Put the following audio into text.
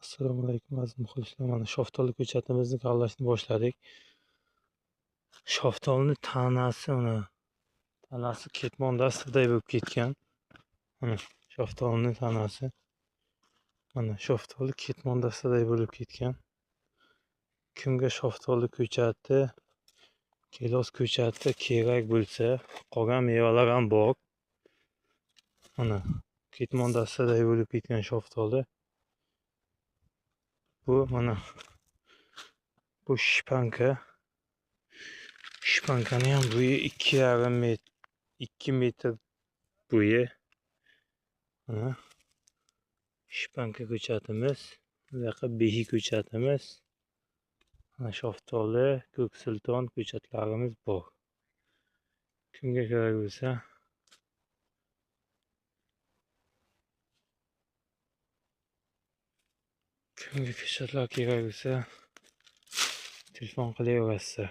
Assalomu alaykum aziz muxlislar. Mana shaftoli ko'chatimizni kavlashni boshladik. Shaftolini tanasi ketmon dastiday bo'lib ketgan. Mana shaftolini tanasi. Mana shaftoli ketmon dastiday bo'lib ketgan. Kimga shaftoli ko'chati, gilos ko'chati kerak bo'lsa, qolgan mevalar ham bor. Mana ketmon dastiday bo'lib ketgan shaftoli. Bu shpanka. Shpankani ham bo'yi 2,5 metr, 2 metr bo'yi. Mana shpanka ko'chatimiz, bu yoqqa behi ko'chatimiz. Mana shaftoli, ko'ksilton ko'chatlarimiz bor. Kimga kerak bo'lsa, ko'chatlar kerak bo'lsa telefon qilaverasizlar.